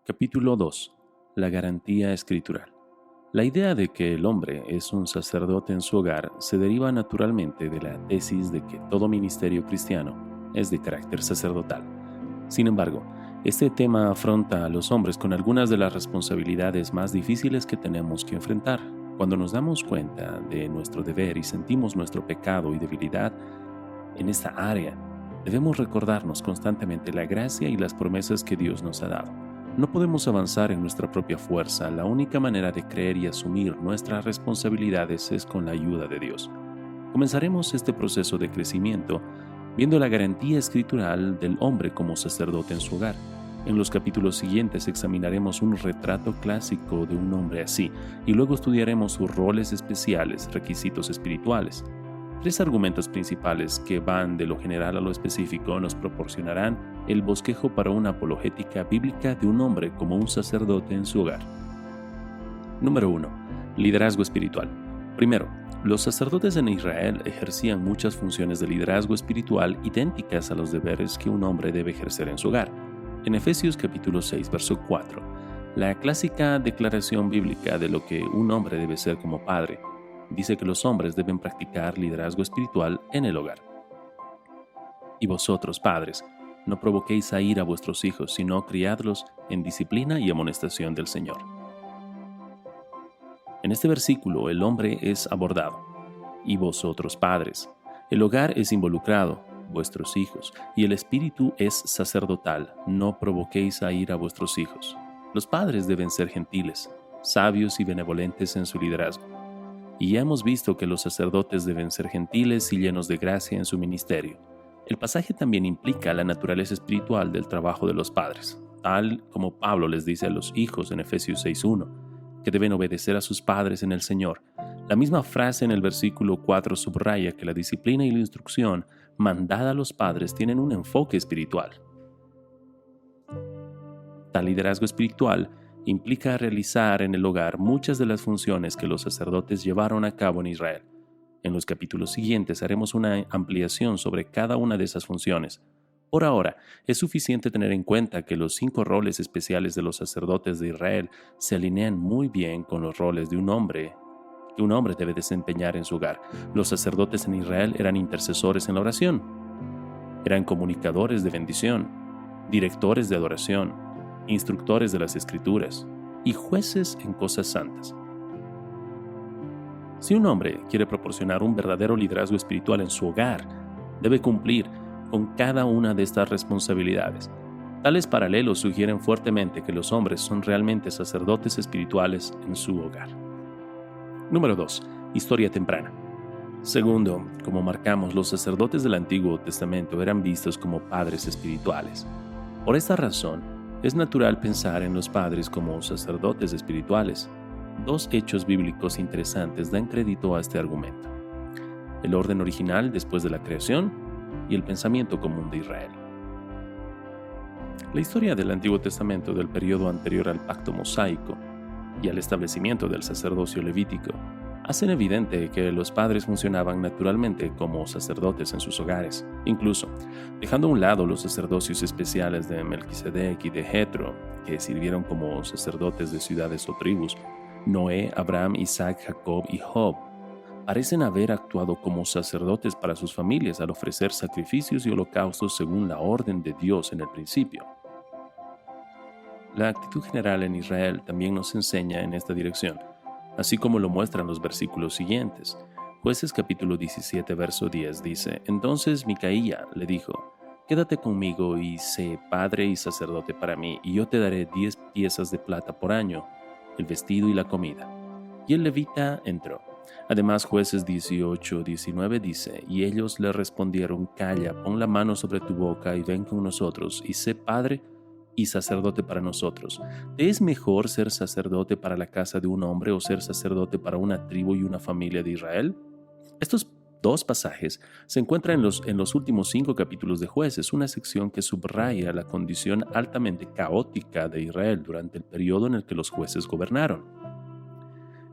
Capítulo 2. La garantía escritural. La idea de que el hombre es un sacerdote en su hogar se deriva naturalmente de la tesis de que todo ministerio cristiano es de carácter sacerdotal. Sin embargo, este tema afronta a los hombres con algunas de las responsabilidades más difíciles que tenemos que enfrentar. Cuando nos damos cuenta de nuestro deber y sentimos nuestro pecado y debilidad en esta área, debemos recordarnos constantemente la gracia y las promesas que Dios nos ha dado. No podemos avanzar en nuestra propia fuerza. La única manera de creer y asumir nuestras responsabilidades es con la ayuda de Dios. Comenzaremos este proceso de crecimiento viendo la garantía escritural del hombre como sacerdote en su hogar. En los capítulos siguientes examinaremos un retrato clásico de un hombre así y luego estudiaremos sus roles especiales, requisitos espirituales. Tres argumentos principales que van de lo general a lo específico nos proporcionarán el bosquejo para una apologética bíblica de un hombre como un sacerdote en su hogar. Número 1. Liderazgo espiritual. Primero, los sacerdotes en Israel ejercían muchas funciones de liderazgo espiritual idénticas a los deberes que un hombre debe ejercer en su hogar. En Efesios capítulo 6, verso 4, la clásica declaración bíblica de lo que un hombre debe ser como padre, dice que los hombres deben practicar liderazgo espiritual en el hogar. Y vosotros, padres, no provoquéis a ira a vuestros hijos, sino criadlos en disciplina y amonestación del Señor. En este versículo, el hombre es abordado. Y vosotros, padres. El hogar es involucrado, vuestros hijos, y el espíritu es sacerdotal. No provoquéis a ira a vuestros hijos. Los padres deben ser gentiles, sabios y benevolentes en su liderazgo. Y ya hemos visto que los sacerdotes deben ser gentiles y llenos de gracia en su ministerio. El pasaje también implica la naturaleza espiritual del trabajo de los padres, tal como Pablo les dice a los hijos en Efesios 6:1, que deben obedecer a sus padres en el Señor. La misma frase en el versículo 4 subraya que la disciplina y la instrucción mandada a los padres tienen un enfoque espiritual. Tal liderazgo espiritual implica realizar en el hogar muchas de las funciones que los sacerdotes llevaron a cabo en Israel. En los capítulos siguientes haremos una ampliación sobre cada una de esas funciones. Por ahora, es suficiente tener en cuenta que los 5 roles especiales de los sacerdotes de Israel se alinean muy bien con los roles de un hombre que un hombre debe desempeñar en su hogar. Los sacerdotes en Israel eran intercesores en la oración, eran comunicadores de bendición, directores de adoración, instructores de las Escrituras y jueces en cosas santas. Si un hombre quiere proporcionar un verdadero liderazgo espiritual en su hogar, debe cumplir con cada una de estas responsabilidades. Tales paralelos sugieren fuertemente que los hombres son realmente sacerdotes espirituales en su hogar. Número 2. Historia temprana. Segundo, como marcamos, los sacerdotes del Antiguo Testamento eran vistos como padres espirituales. Por esta razón, es natural pensar en los padres como sacerdotes espirituales. 2 hechos bíblicos interesantes dan crédito a este argumento: el orden original después de la creación y el pensamiento común de Israel. La historia del Antiguo Testamento del periodo anterior al pacto mosaico y al establecimiento del sacerdocio levítico hacen evidente que los padres funcionaban naturalmente como sacerdotes en sus hogares. Incluso, dejando a un lado los sacerdocios especiales de Melquisedec y de Jetro, que sirvieron como sacerdotes de ciudades o tribus, Noé, Abraham, Isaac, Jacob y Job parecen haber actuado como sacerdotes para sus familias al ofrecer sacrificios y holocaustos según la orden de Dios en el principio. La actitud general en Israel también nos enseña en esta dirección, así como lo muestran los versículos siguientes. Jueces capítulo 17, verso 10 dice: Entonces Micaía le dijo: Quédate conmigo y sé padre y sacerdote para mí, y yo te daré 10 piezas de plata por año, el vestido y la comida. Y el levita entró. Además, Jueces 18, 19 dice: Y ellos le respondieron: Calla, pon la mano sobre tu boca y ven con nosotros, y sé padre y sacerdote para nosotros. ¿Te es mejor ser sacerdote para la casa de un hombre o ser sacerdote para una tribu y una familia de Israel? Estos 2 pasajes se encuentran en los últimos 5 capítulos de Jueces, una sección que subraya la condición altamente caótica de Israel durante el periodo en el que los jueces gobernaron.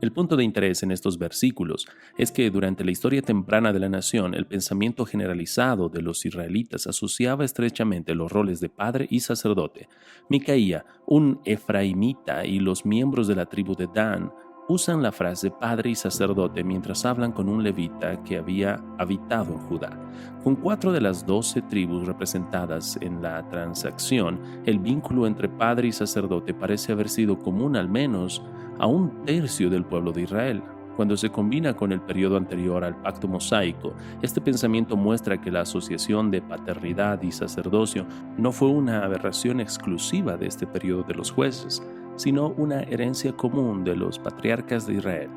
El punto de interés en estos versículos es que durante la historia temprana de la nación, el pensamiento generalizado de los israelitas asociaba estrechamente los roles de padre y sacerdote. Micaía, un efraimita, y los miembros de la tribu de Dan usan la frase padre y sacerdote mientras hablan con un levita que había habitado en Judá. Con 4 de las 12 tribus representadas en la transacción, el vínculo entre padre y sacerdote parece haber sido común al menos a un tercio del pueblo de Israel. Cuando se combina con el periodo anterior al pacto mosaico, este pensamiento muestra que la asociación de paternidad y sacerdocio no fue una aberración exclusiva de este periodo de los jueces, sino una herencia común de los patriarcas de Israel.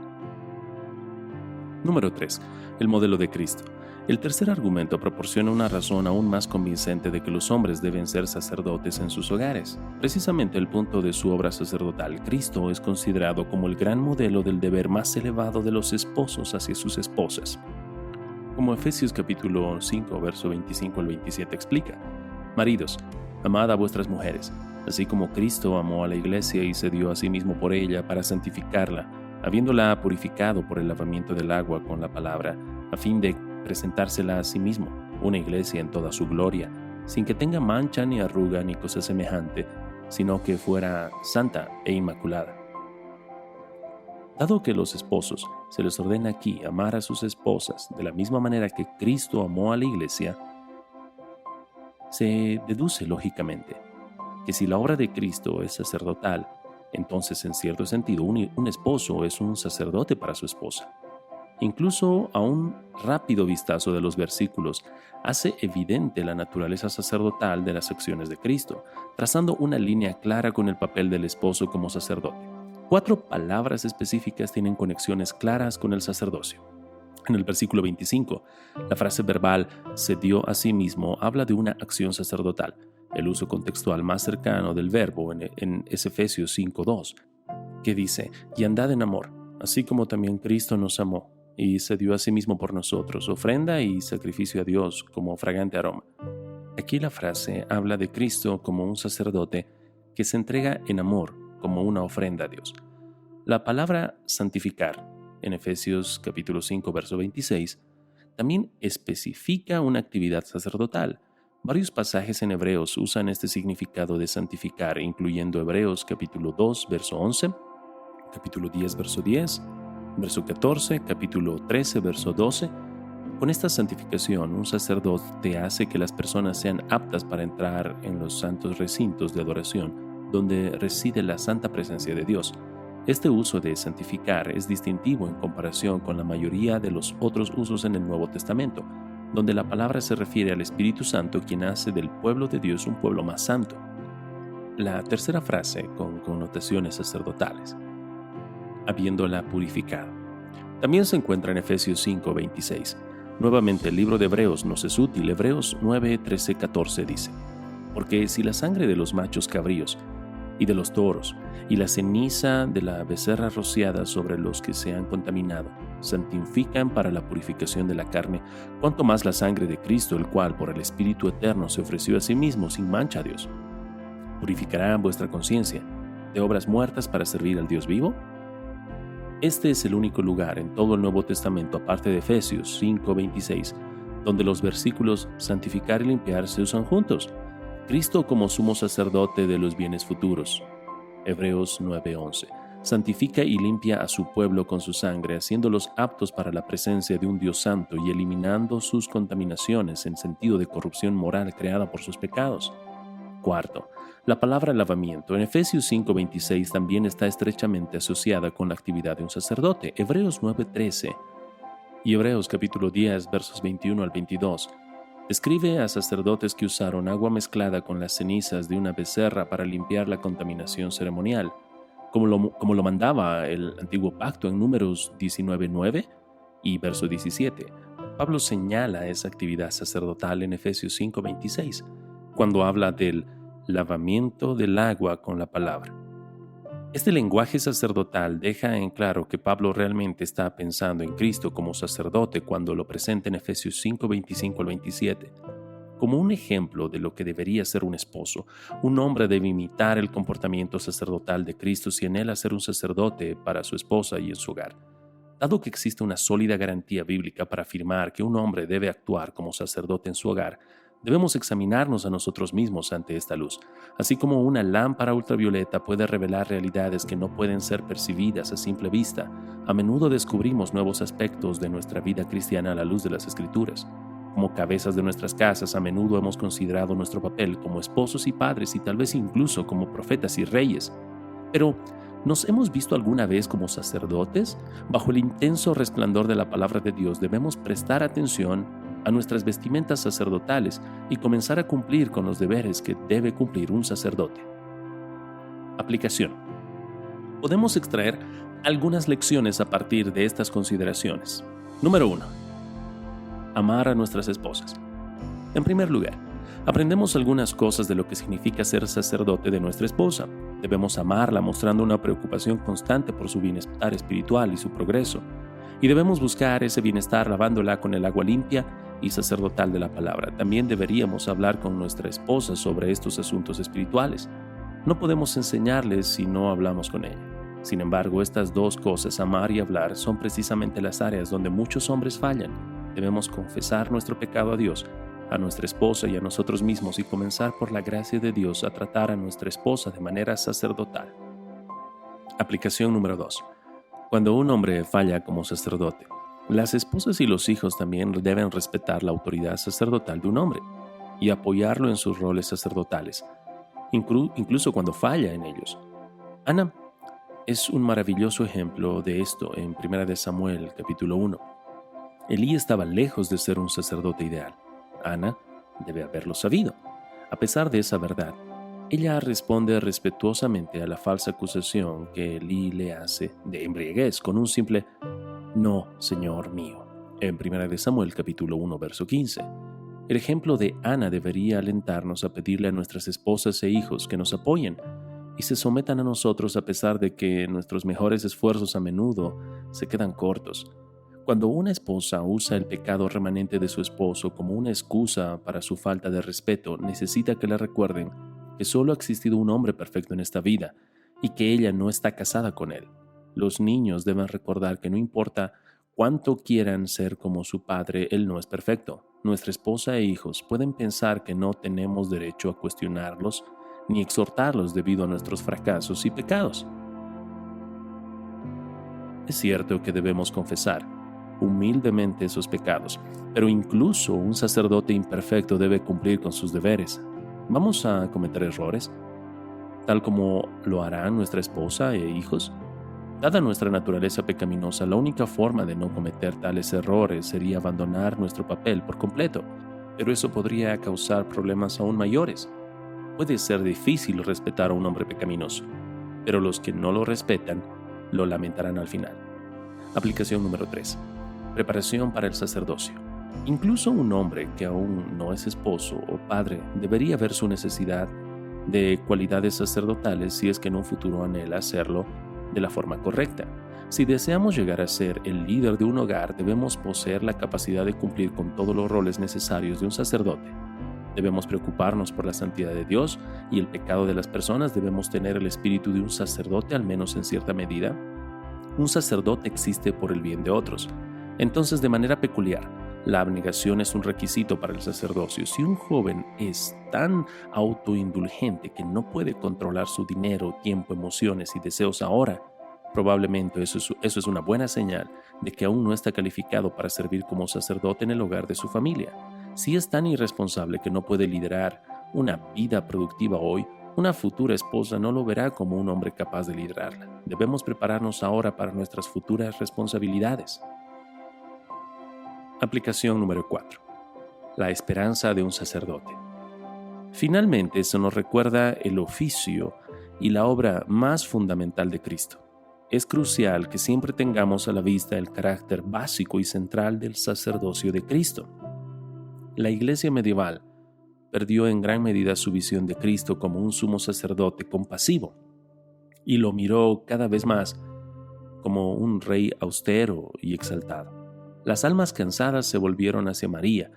Número 3. El modelo de Cristo. El tercer argumento proporciona una razón aún más convincente de que los hombres deben ser sacerdotes en sus hogares. Precisamente el punto de su obra sacerdotal, Cristo es considerado como el gran modelo del deber más elevado de los esposos hacia sus esposas. Como Efesios capítulo 5, verso 25 al 27 explica: Maridos, amad a vuestras mujeres, así como Cristo amó a la iglesia y se dio a sí mismo por ella para santificarla, habiéndola purificado por el lavamiento del agua con la palabra, a fin de presentársela a sí mismo, una iglesia en toda su gloria, sin que tenga mancha ni arruga ni cosa semejante, sino que fuera santa e inmaculada. Dado que los esposos se les ordena aquí amar a sus esposas de la misma manera que Cristo amó a la iglesia, se deduce lógicamente que si la obra de Cristo es sacerdotal, entonces en cierto sentido un esposo es un sacerdote para su esposa. Incluso a un rápido vistazo de los versículos hace evidente la naturaleza sacerdotal de las acciones de Cristo, trazando una línea clara con el papel del esposo como sacerdote. 4 palabras específicas tienen conexiones claras con el sacerdocio. En el versículo 25, la frase verbal se dio a sí mismo habla de una acción sacerdotal. El uso contextual más cercano del verbo es Efesios 5:2, que dice: y andad en amor, así como también Cristo nos amó y se dio a sí mismo por nosotros, ofrenda y sacrificio a Dios como fragante aroma. Aquí la frase habla de Cristo como un sacerdote que se entrega en amor como una ofrenda a Dios. La palabra santificar, en Efesios capítulo 5, verso 26, también especifica una actividad sacerdotal. Varios pasajes en Hebreos usan este significado de santificar, incluyendo Hebreos capítulo 2, verso 11, capítulo 10, verso 10, verso 14, capítulo 13, verso 12. Con esta santificación, un sacerdote hace que las personas sean aptas para entrar en los santos recintos de adoración, donde reside la santa presencia de Dios. Este uso de santificar es distintivo en comparación con la mayoría de los otros usos en el Nuevo Testamento, donde la palabra se refiere al Espíritu Santo, quien hace del pueblo de Dios un pueblo más santo. La tercera frase, con connotaciones sacerdotales, habiéndola purificado, también se encuentra en Efesios 5, 26. Nuevamente el libro de Hebreos nos es útil. Hebreos 9, 13, 14 dice: porque si la sangre de los machos cabríos y de los toros y la ceniza de la becerra rociada sobre los que se han contaminado santifican para la purificación de la carne, cuanto más la sangre de Cristo, el cual por el Espíritu Eterno se ofreció a sí mismo sin mancha a Dios, purificará vuestra conciencia de obras muertas para servir al Dios vivo. Este es el único lugar en todo el Nuevo Testamento, aparte de Efesios 5:26, donde los versículos santificar y limpiar se usan juntos. Cristo como sumo sacerdote de los bienes futuros. Hebreos 9:11. Santifica y limpia a su pueblo con su sangre, haciéndolos aptos para la presencia de un Dios santo y eliminando sus contaminaciones en sentido de corrupción moral creada por sus pecados. Cuarto, la palabra lavamiento en Efesios 5:26 también está estrechamente asociada con la actividad de un sacerdote. Hebreos 9:13 y Hebreos capítulo 10, versos 21 al 22. Describe a sacerdotes que usaron agua mezclada con las cenizas de una becerra para limpiar la contaminación ceremonial, como lo mandaba el antiguo pacto en Números 19:9 y verso 17. Pablo señala esa actividad sacerdotal en Efesios 5:26, cuando habla del lavamiento del agua con la palabra. Este lenguaje sacerdotal deja en claro que Pablo realmente está pensando en Cristo como sacerdote cuando lo presenta en Efesios 5:25 al 27. Como un ejemplo de lo que debería ser un esposo, un hombre debe imitar el comportamiento sacerdotal de Cristo si anhela ser un sacerdote para su esposa y en su hogar. Dado que existe una sólida garantía bíblica para afirmar que un hombre debe actuar como sacerdote en su hogar, debemos examinarnos a nosotros mismos ante esta luz. Así como una lámpara ultravioleta puede revelar realidades que no pueden ser percibidas a simple vista, a menudo descubrimos nuevos aspectos de nuestra vida cristiana a la luz de las Escrituras. Como cabezas de nuestras casas, a menudo hemos considerado nuestro papel como esposos y padres y tal vez incluso como profetas y reyes. Pero, ¿nos hemos visto alguna vez como sacerdotes? Bajo el intenso resplandor de la palabra de Dios debemos prestar atención a nuestras vestimentas sacerdotales y comenzar a cumplir con los deberes que debe cumplir un sacerdote. Aplicación. Podemos extraer algunas lecciones a partir de estas consideraciones. Número 1. Amar a nuestras esposas. En primer lugar, aprendemos algunas cosas de lo que significa ser sacerdote de nuestra esposa. Debemos amarla mostrando una preocupación constante por su bienestar espiritual y su progreso. Y debemos buscar ese bienestar lavándola con el agua limpia y sacerdotal de la palabra. También deberíamos hablar con nuestra esposa sobre estos asuntos espirituales. No podemos enseñarles si no hablamos con ella. Sin embargo, estas dos cosas, amar y hablar, son precisamente las áreas donde muchos hombres fallan. Debemos confesar nuestro pecado a Dios, a nuestra esposa y a nosotros mismos y comenzar por la gracia de Dios a tratar a nuestra esposa de manera sacerdotal. Aplicación número 2. Cuando un hombre falla como sacerdote, las esposas y los hijos también deben respetar la autoridad sacerdotal de un hombre y apoyarlo en sus roles sacerdotales, incluso cuando falla en ellos. Ana es un maravilloso ejemplo de esto en 1 Samuel capítulo 1. Elí estaba lejos de ser un sacerdote ideal. Ana debe haberlo sabido. A pesar de esa verdad, ella responde respetuosamente a la falsa acusación que Elí le hace de embriaguez con un simple «No, Señor mío», en 1 Samuel capítulo 1, verso 15. El ejemplo de Ana debería alentarnos a pedirle a nuestras esposas e hijos que nos apoyen y se sometan a nosotros a pesar de que nuestros mejores esfuerzos a menudo se quedan cortos. Cuando una esposa usa el pecado remanente de su esposo como una excusa para su falta de respeto, necesita que le recuerden que solo ha existido un hombre perfecto en esta vida y que ella no está casada con él. Los niños deben recordar que no importa cuánto quieran ser como su padre, él no es perfecto. Nuestra esposa e hijos pueden pensar que no tenemos derecho a cuestionarlos ni exhortarlos debido a nuestros fracasos y pecados. Es cierto que debemos confesar humildemente esos pecados, pero incluso un sacerdote imperfecto debe cumplir con sus deberes. ¿Vamos a cometer errores, tal como lo harán nuestra esposa e hijos? Dada nuestra naturaleza pecaminosa, la única forma de no cometer tales errores sería abandonar nuestro papel por completo, pero eso podría causar problemas aún mayores. Puede ser difícil respetar a un hombre pecaminoso, pero los que no lo respetan lo lamentarán al final. Aplicación número 3. Preparación para el sacerdocio. Incluso un hombre que aún no es esposo o padre debería ver su necesidad de cualidades sacerdotales si es que en un futuro anhela hacerlo de la forma correcta. Si deseamos llegar a ser el líder de un hogar, debemos poseer la capacidad de cumplir con todos los roles necesarios de un sacerdote. Debemos preocuparnos por la santidad de Dios y el pecado de las personas. Debemos tener el espíritu de un sacerdote, al menos en cierta medida. Un sacerdote existe por el bien de otros. Entonces, de manera peculiar, la abnegación es un requisito para el sacerdocio. Si un joven es tan autoindulgente que no puede controlar su dinero, tiempo, emociones y deseos ahora, probablemente eso es una buena señal de que aún no está calificado para servir como sacerdote en el hogar de su familia. Si es tan irresponsable que no puede liderar una vida productiva hoy, una futura esposa no lo verá como un hombre capaz de liderarla. Debemos prepararnos ahora para nuestras futuras responsabilidades. Aplicación número 4. La esperanza de un sacerdote. Finalmente, eso nos recuerda el oficio y la obra más fundamental de Cristo. Es crucial que siempre tengamos a la vista el carácter básico y central del sacerdocio de Cristo. La Iglesia medieval perdió en gran medida su visión de Cristo como un sumo sacerdote compasivo y lo miró cada vez más como un rey austero y exaltado. Las almas cansadas se volvieron hacia María,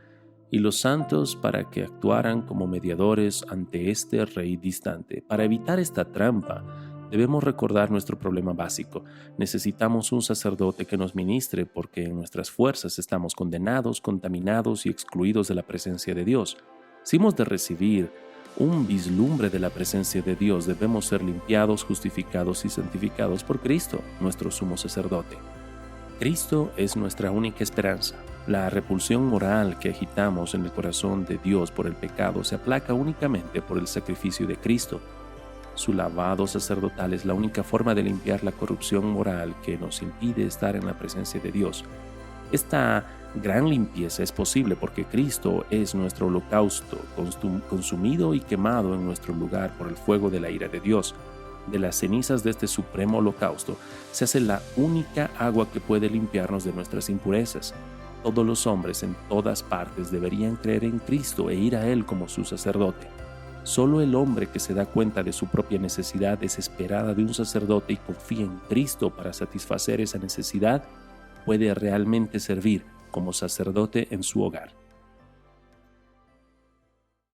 y los santos para que actuaran como mediadores ante este rey distante. Para evitar esta trampa, debemos recordar nuestro problema básico. Necesitamos un sacerdote que nos ministre porque en nuestras fuerzas estamos condenados, contaminados y excluidos de la presencia de Dios. Si hemos de recibir un vislumbre de la presencia de Dios, debemos ser limpiados, justificados y santificados por Cristo, nuestro sumo sacerdote. Cristo es nuestra única esperanza. La repulsión moral que agitamos en el corazón de Dios por el pecado se aplaca únicamente por el sacrificio de Cristo. Su lavado sacerdotal es la única forma de limpiar la corrupción moral que nos impide estar en la presencia de Dios. Esta gran limpieza es posible porque Cristo es nuestro holocausto, consumido y quemado en nuestro lugar por el fuego de la ira de Dios. De las cenizas de este supremo holocausto se hace la única agua que puede limpiarnos de nuestras impurezas. Todos los hombres en todas partes deberían creer en Cristo e ir a Él como su sacerdote. Solo el hombre que se da cuenta de su propia necesidad desesperada de un sacerdote y confía en Cristo para satisfacer esa necesidad, puede realmente servir como sacerdote en su hogar.